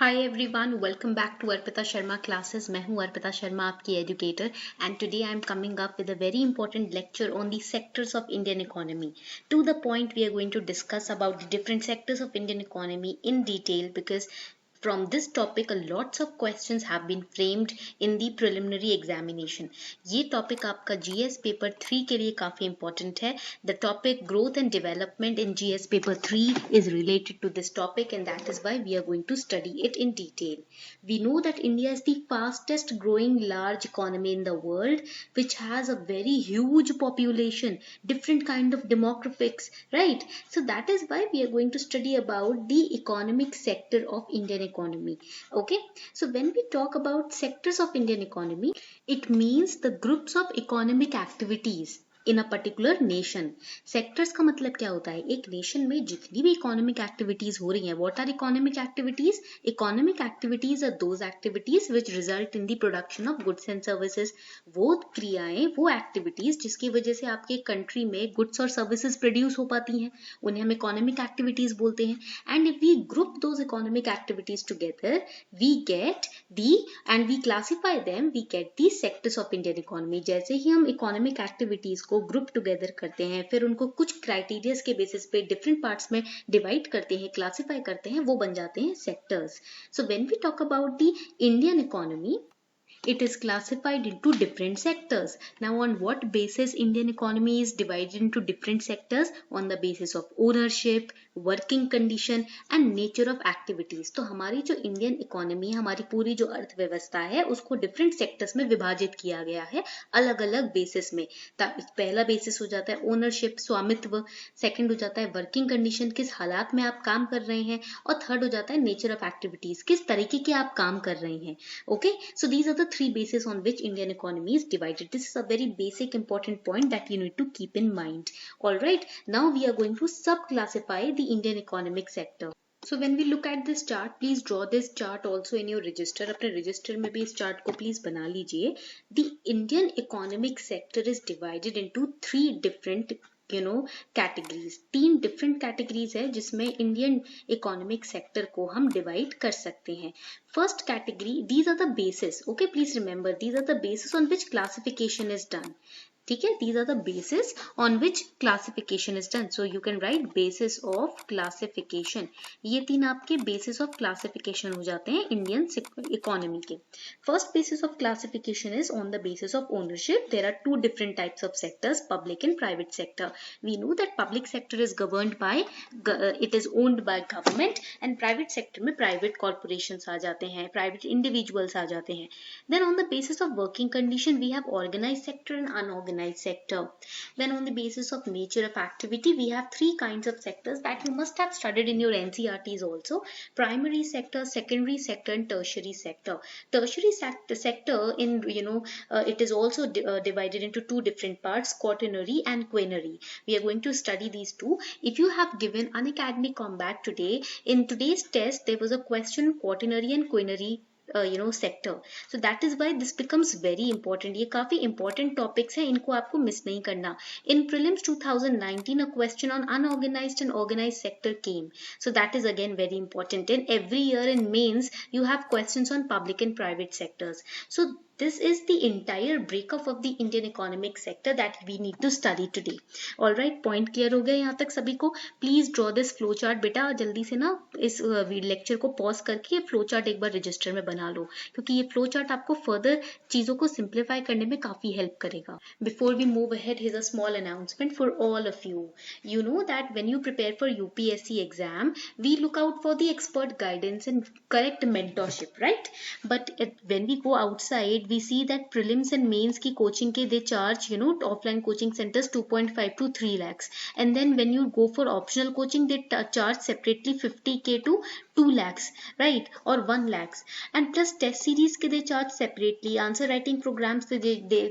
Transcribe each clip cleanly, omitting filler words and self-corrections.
Hi everyone, welcome back to Arpita Sharma classes. मैं हूं अर्पिता शर्मा, आपकी educator, and today I am coming up with a very important lecture on the sectors of Indian economy. To the point, we are going to discuss about the different sectors of Indian economy in detail because from this topic lots of questions have been framed in the preliminary examination. ये topic आपका GS paper 3 के लिए काफी important है. The topic growth and development in GS paper 3 is related to this topic, and that is why we are going to study it in detail. We know that India is the fastest growing large economy in the world, which has a very huge population, different kind of demographics, right? So that is why we are going to study about the economic sector of Indian economy. Okay, so when we talk about sectors of Indian economy, it means the groups of economic activities in a particular nation. Sectors का मतलब क्या होता है? एक nation में जितनी भी economic activities हो रही हैं, what are economic activities? Economic activities are those activities which result in the production of goods and services. वो क्रियाएं, वो एक्टिविटीज जिसकी वजह से आपके कंट्री में गुड्स और सर्विसेज प्रोड्यूस हो पाती हैं, उन्हें हम इकोनॉमिक एक्टिविटीज बोलते हैं. And if we group those economic activities together, we get the and we classify them, we get the sectors of Indian economy. जैसे ही हम इकोनॉमिक एक्टिविटीज को ग्रुप टुगेदर करते हैं, फिर उनको कुछ क्राइटेरियाज के बेसिस पे डिफरेंट पार्ट्स में डिवाइड करते हैं, क्लासिफाई करते हैं, वो बन जाते हैं sectors. So when we talk about the Indian economy, it is classified into different sectors. Now, on what basis Indian economy is divided into different sectors? On the basis of ownership, working condition and nature of activities. तो हमारी जो Indian economy, हमारी पूरी जो अर्थव्यवस्था है, उसको different sectors में विभाजित किया गया है अलग अलग बेसिस में. पहला बेसिस हो जाता है ओनरशिप, स्वामित्व. सेकंड हो जाता है वर्किंग कंडीशन, किस हालात में आप काम कर रहे हैं. और थर्ड हो जाता है नेचर ऑफ एक्टिविटीज, किस तरीके के आप काम कर रहे हैं. Okay, so these are the three bases on which Indian economy is divided. This is a very basic important point that you need to keep in mind. All right, now we are going to sub-classify the Indian economic sector. So when we look at this chart, please draw this chart also in your register. अपने register में भी इस chart को please बना लीजिए. The Indian economic sector is divided into three different categories. 3 different categories है जिसमें Indian economic sector को हम डिवाइड कर सकते हैं. First category, these are the basis. Okay, please remember, these are the basis on which classification is done. ठीक है, these are the basis on which classification is done. So you can write basis of classification. ये 3 आपके basis of classification हो जाते हैं Indian economy के. First basis of classification is on the basis of ownership. There are 2 different types of sectors, public and private sector. We know that public sector is governed by, it is owned by government, and private sector में private corporations आ जाते हैं, private individuals आ जाते हैं. Then on the basis of working condition, we have organized sector and unorganized sector. Then on the basis of nature of activity, we have 3 kinds of sectors that you must have studied in your NCERTs also: primary sector, secondary sector and tertiary sector. Tertiary sector in it is also divided into 2 different parts: quaternary and quinary. We are going to study these 2. If you have given Unacademy Combat today, in today's test there was a question quaternary and quinary sector. So that is why this becomes very important. ये काफी important topics हैं, इनको आपको miss नहीं करना. In prelims 2019, a question on unorganized and organized sector came. So that is again very important. And every year in mains, you have questions on public and private sectors. So this is the entire breakup of the Indian economic sector that we need to study today. All right, point clear हो गया यहाँ तक सभी को? Please draw this flow chart. बेटा जल्दी से ना इस लेक्चर को पॉज करके ये फ्लो चार्ट एक बार रजिस्टर में बना लो, क्योंकि ये फ्लो चार्ट आपको फर्दर चीजों को सिंप्लीफाई करने में काफी हेल्प करेगा. Before we move ahead, here's a small announcement for all of you. You know that when you prepare for UPSC exam, we look out for the expert guidance and correct mentorship, right? But when we go outside, we see that prelims and mains की coaching के they charge offline coaching centers 2.5 to 3 lakhs, and then when you go for optional coaching they charge separately 50k to 2 lakhs, right, or 1 lakhs, and plus test series के they charge separately, answer writing programs के they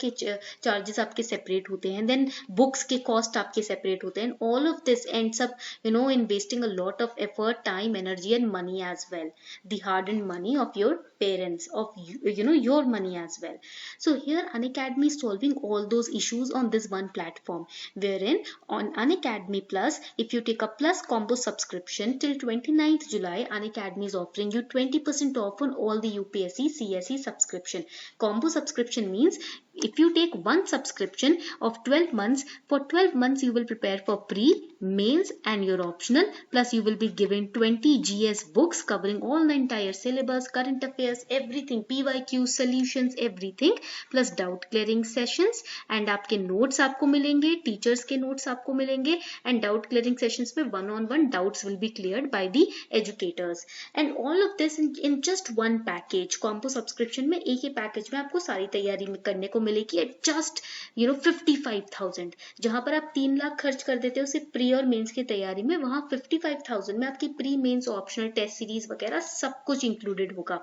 के charges आपके separate होते हैं, then books के cost आपके separate होते हैं, and all of this ends up in wasting a lot of effort, time, energy and money as well, the hard earned money of your parents, of your your money as well. So here Unacademy is solving all those issues on this one platform, wherein on Unacademy Plus, if you take a Plus combo subscription till 29th July, Unacademy is offering you 20% off on all the UPSC CSE subscription. Combo subscription means if you take one subscription of 12 months, for 12 months you will prepare for pre, mains and your optional, plus you will be given 20 GS books covering all the entire syllabus, current affairs, everything, PYQ solutions, everything, plus doubt clearing sessions, and आपके notes आपको मिलेंगे, teachers के notes आपको मिलेंगे, and doubt clearing sessions में one-on-one doubts will be cleared by the educators, and all of this in just one package. Combo subscription में एक ही package में आपको सारी तैयारी करने को मिलेगी एट जस्ट 55,000. जहां पर आप 3 लाख खर्च कर देते हो सिर्फ प्री और मेंस की तैयारी में, वहां 55,000 में आपकी pre mains optional test series वगैरह सब कुछ इंक्लूडेड होगा.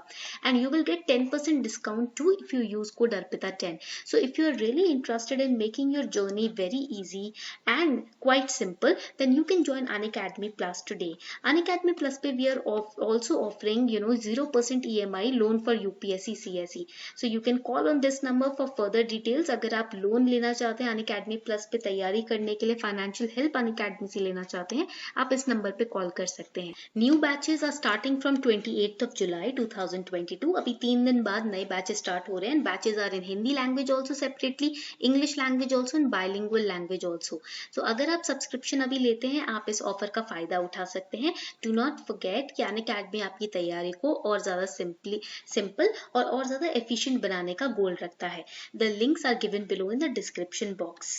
And you will get 10% discount too if you use code अर्पिता10. So if you are really interested in making your journey very easy and quite simple, then you can join Unacademy Plus today. Unacademy Plus पे we are also offering 0% EMI loan for UPSC CSE. So you can call on this number for further details. अगर आप loan लेना चाहते हैं Unacademy Plus पे तैयारी करने के लिए, फाइनेंशियल हेल्प Unacademy से लेना चाहते हैं, आप इस नंबर पे कॉल कर सकते हैं. New batches are starting from 28th of July 2022. अभी 3 दिन बाद नए बैचेस स्टार्ट हो रहे हैं. Batches are in Hindi language also separately, English language also and bilingual language also. So अगर आप सब्सक्रिप्शन अभी लेते हैं, आप इस ऑफर का फायदा उठा सकते हैं. डू नॉट फॉरगेट कि Unacademy आपकी तैयारी को और ज्यादा सिंपल और ज्यादा एफिशिएंट बनाने का गोल रखता है. The links are given below in the description box.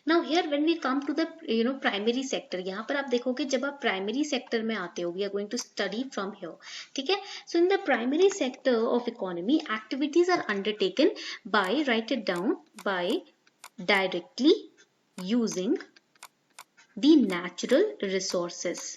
Now here when we come to the primary sector, यहाँ पर आप देखोगे जब आप प्राइमरी सेक्टर में आते हो, we are going to study from here. ठीक है. So in the primary sector of economy, activities are undertaken by, write it down, by directly using the natural resources.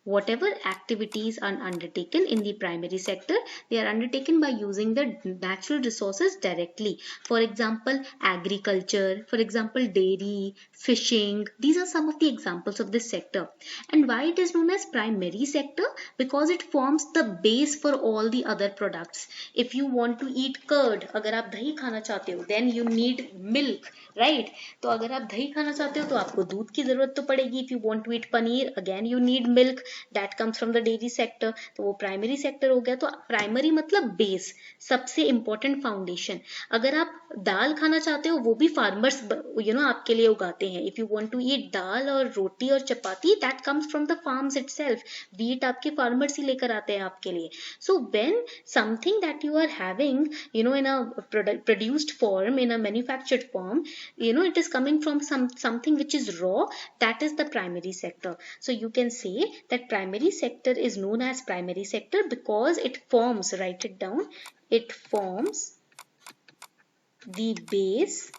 Whatever activities are undertaken in the primary sector, they are undertaken by using the natural resources directly. For example, agriculture, for example, dairy, fishing. These are some of the examples of this sector. And why it is known as primary sector? Because it forms the base for all the other products. If you want to eat curd, अगर आप दही खाना चाहते हो, then you need milk, right? तो अगर आप दही खाना चाहते हो तो आपको दूध की जरूरत तो पड़ेगी. If you want to eat paneer, again you need milk. That comes from the dairy sector. तो वो प्राइमरी सेक्टर हो गया. तो प्राइमरी मतलब बेस, सबसे इंपॉर्टेंट फाउंडेशन. अगर आप दाल खाना चाहते हो, वो भी फार्मर्स आपके लिए उगाते हैं. If you want to eat dal और रोटी और chapati, that comes from the farms itself. Wheat आपके फार्मर्स ही लेकर आते हैं आपके लिए. So when something that you are having in a produced form, in a manufactured form, it is coming from something which is raw, that is the primary sector. So you can say that primary sector is known as primary sector because it forms, write it down, it forms the base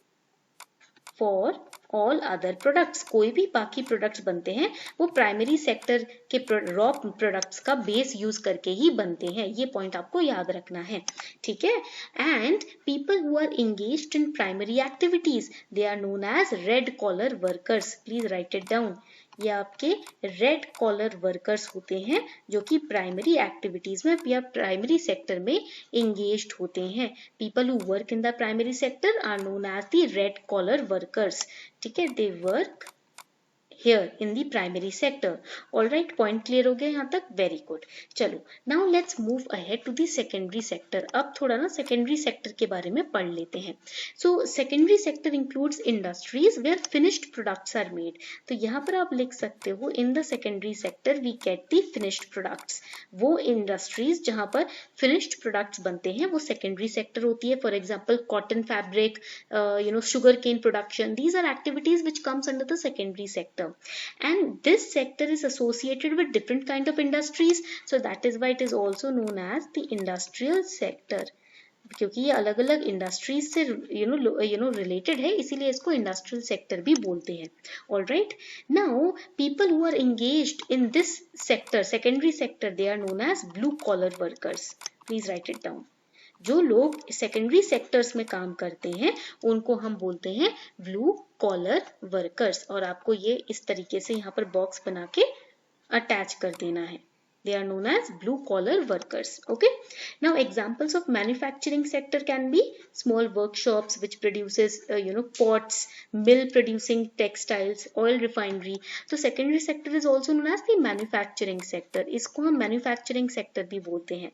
for all other products. कोई भी बाकी products बनते हैं वो primary sector के raw products का base use करके ही बनते हैं. ये पॉइंट आपको याद रखना है. ठीक है. And people who are engaged in primary activities, they are known as red collar workers. Please write it down. ये आपके रेड कॉलर वर्कर्स होते हैं जो कि प्राइमरी एक्टिविटीज में या प्राइमरी सेक्टर में एंगेज्ड होते हैं. People who work in the primary sector are known as the red collar workers. ठीक है. They work here in the primary sector. All right, point clear हो गया यहाँ तक? Very good. चलो, now let's move ahead to the secondary sector. अब थोड़ा ना secondary sector के बारे में पढ़ लेते हैं. So secondary sector includes industries where finished products are made. तो यहाँ पर आप लिख सकते हो in the secondary sector we get the finished products. वो industries जहाँ पर finished products बनते हैं वो secondary sector होती है. For example, cotton fabric, sugar cane production. These are activities which comes under the secondary sector. And this sector is associated with different kind of industries, so that is why it is also known as the industrial sector. क्योंकि ये अलग अलग industries से related है, इसीलिए इसको industrial sector भी बोलते हैं. Alright. Now people who are engaged in this sector, secondary sector, they are known as blue collar workers. Please write it down. जो लोग सेकेंडरी सेक्टर्स में काम करते हैं उनको हम बोलते हैं ब्लू कॉलर वर्कर्स. और आपको ये इस तरीके से यहाँ पर बॉक्स बना के अटैच कर देना है. They are known as blue collar workers. Okay, now examples of manufacturing sector can be small workshops which produces pots, mill producing textiles, oil refinery. So secondary sector is also known as the manufacturing sector. इसको हम manufacturing sector भी बोलते हैं.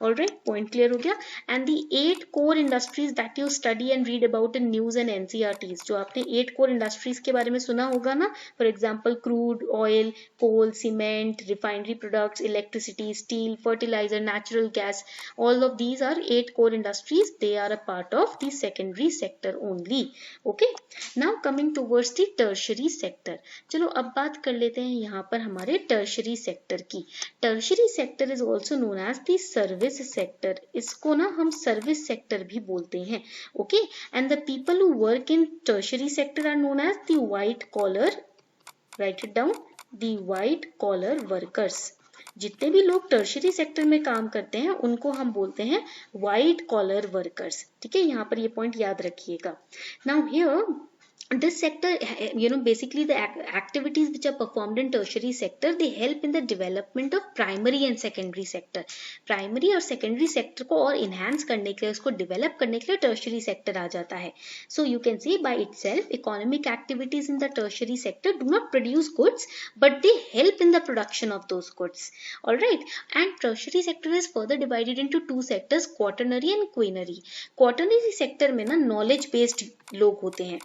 Alright, point clear हो गया. And the 8 core industries that you study and read about in news and NCERTs, जो आपने 8 core industries के बारे में सुना होगा ना, for example crude oil, coal, cement, refinery products, electricity, steel, fertilizer, natural gas. All of these are 8 core industries. They are a part of the secondary sector only. Okay. Now coming towards the tertiary sector. चलो अब बात कर लेते हैं यहाँ पर हमारे tertiary sector की. Tertiary sector is also known as the service sector. इसको ना हम service sector भी बोलते हैं. Okay. And the people who work in tertiary sector are known as the white collar. Write it down. The white collar workers. जितने भी लोग tertiary sector में काम करते हैं उनको हम बोलते हैं व्हाइट कॉलर वर्कर्स. ठीक है, यहाँ पर ये पॉइंट याद रखिएगा. Now here this sector, basically the activities which are performed in tertiary sector, they help in the development of primary and secondary sector. Primary और secondary sector को और enhance करने के लिए, उसको develop करने के लिए tertiary sector आ जाता है. So you can see by itself economic activities in the tertiary sector do not produce goods but they help in the production of those goods. Alright, and tertiary sector is further divided into two sectors, quaternary and quinary. Quaternary sector में ना knowledge based लोग होते हैं,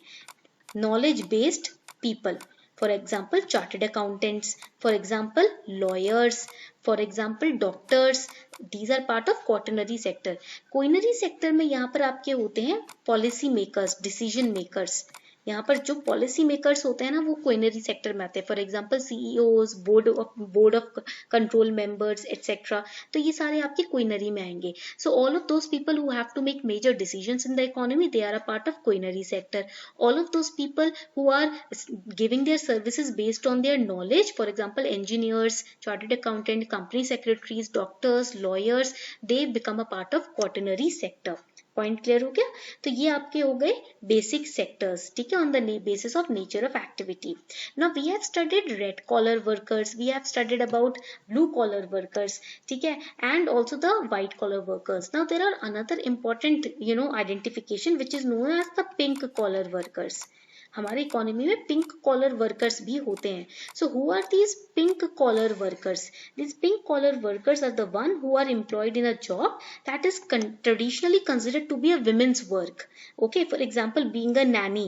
knowledge based people. For example, chartered accountants, for example, lawyers, for example, doctors. These are part of quaternary sector. Quinary sector में यहाँ पर आपके होते हैं policy makers, decision makers. यहाँ पर जो पॉलिसी मेकर्स होते हैं ना वो क्विनरी सेक्टर में आते हैं. For example CEOs, board of control members etcetera. तो ये सारे आपके क्विनरी में आएंगे. So all of those people who have to make major decisions in the economy, they are a part of quinary sector. All of those people who are giving their services based on their knowledge, for example engineers, chartered accountant, company secretaries, doctors, lawyers, they become a part of quaternary sector. Point clear हो गया. तो ये आपके हो गए basic sectors. ठीक है, on the basis of nature of activity. Now we have studied red collar workers, we have studied about blue collar workers. ठीक है, and also the white collar workers. Now there are another important identification which is known as the pink collar workers. हमारे economy में pink collar workers भी होते हैं. So who are these pink collar workers? These pink collar workers are the one who are employed in a job that is traditionally considered to be a women's work. Okay, for example, being a nanny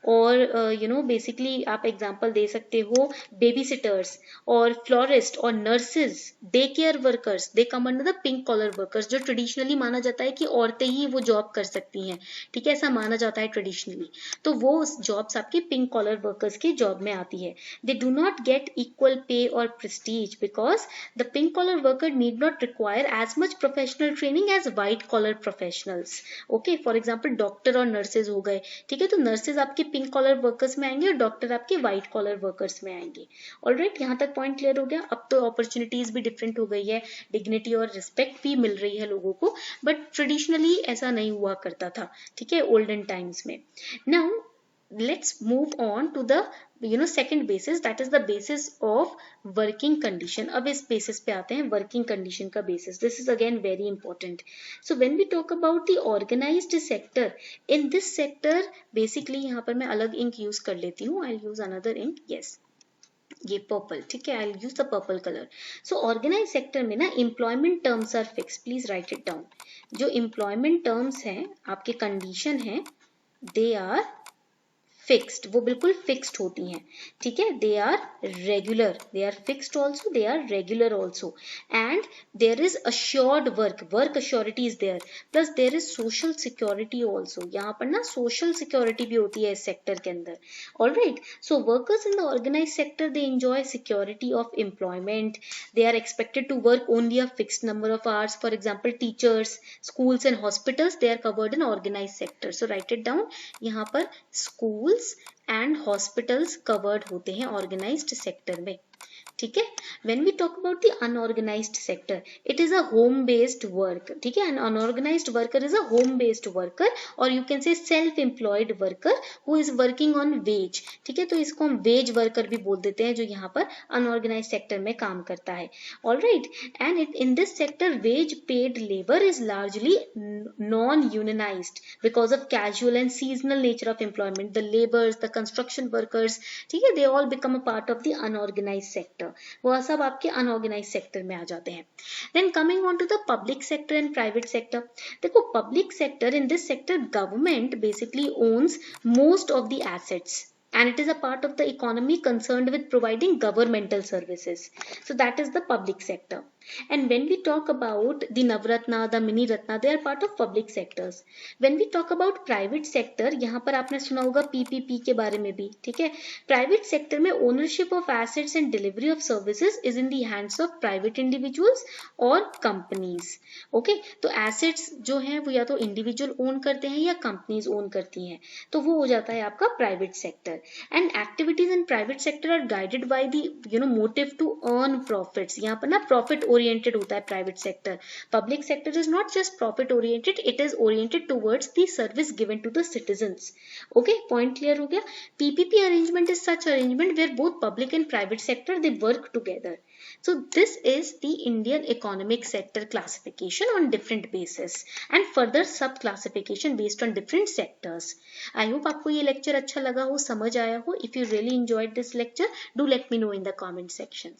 और basically आप example दे सकते हो baby sitters और florist और nurses, day care workers. They come under the pink collar workers, जो traditionally माना जाता है कि औरतें ही वो जॉब कर सकती हैं. ठीक है, ऐसा माना जाता है ट्रेडिशनली. तो वो जॉब्स आपके पिंक कॉलर वर्कर्स की जॉब में आती है. They do not get equal pay और prestige because the pink collar worker need not require as much professional training as white collar professionals. Okay, for example doctor और nurses हो गए. ठीक है, तो नर्सेज आपके पिंक कॉलर वर्कर्स में आएंगे और डॉक्टर आपके व्हाइट कॉलर वर्कर्स में आएंगे. ऑलराइट, यहाँ तक पॉइंट क्लियर हो गया. अब तो अपॉर्चुनिटीज भी डिफरेंट हो गई है, डिग्निटी और रिस्पेक्ट भी मिल रही है लोगों को, बट ट्रेडिशनली ऐसा नहीं हुआ करता था. ठीक है, ओल्डन टाइम्स में. Now let's move on to the second basis, that is the basis of working condition. अब इस basis पे आते हैं, working condition का basis. This is again very important. So when we talk about the organized sector, in this sector basically यहाँ पर मैं अलग ink use कर लेती हूँ. I'll use another ink. Yes, ये पर्पल. ठीक है, I'll use the purple color. So organized sector में ना employment terms are fixed. Please write it down. जो employment terms हैं, आपके condition हैं, they are फिक्स्ड, वो बिल्कुल फिक्स्ड होती हैं. ठीक है, they are regular, they are fixed also, they are regular also. And there is assured work assurity is there, plus there is social security also. यहाँ पर ना सोशल सिक्योरिटी भी होती है इस सेक्टर के अंदर. Alright, so workers in the organise sector they enjoy security of employment. They are expected to work only a fixed number of hours. For example teachers, schools and hospitals, they are covered in organise sector. So write it down. यहाँ पर school and hospitals covered होते हैं organised sector में. ठीक है. When we talk about the unorganized sector, it is a home based work. ठीक है. An unorganized worker is a home based worker, or you can say self employed worker who is working on wage. ठीक है. तो इसको हम wage worker भी बोल देते हैं, जो यहाँ पर unorganized sector में काम करता है. All right. And in this sector, wage paid labor is largely non unionized because of casual and seasonal nature of employment. The laborers, the construction workers, ठीक है, they all become a part of the unorganized sector. वो सब आपके unorganised sector में आ जाते हैं. Then coming on to the public sector and private sector. देखो, public sector, in this sector government basically owns most of the assets and it is a part of the economy concerned with providing governmental services. So that is the public sector. And when we talk about the Navratna, the Mini Ratna, they are part of public sectors. When we talk about private sector, यहाँ पर आपने सुना होगा PPP के बारे में भी. ठीक है. Private sector में ownership of assets and delivery of services is in the hands of private individuals or companies. Okay, तो assets जो हैं वो या तो individual own करते हैं या companies own करती हैं, तो वो हो जाता है आपका private sector. And activities in private sector are guided by the motive to earn profits. यहाँ पर ना profit oriented होता है private sector. Public sector is not just profit oriented, it is oriented towards the service given to the citizens. Okay, point clear हो गया. PPP arrangement is such arrangement where both public and private sector they work together. So this is the Indian economic sector classification on different basis and further sub classification based on different sectors. I hope आपको ये lecture अच्छा लगा हो, समझ आया हो. If you really enjoyed this lecture, do let me know in the comment section.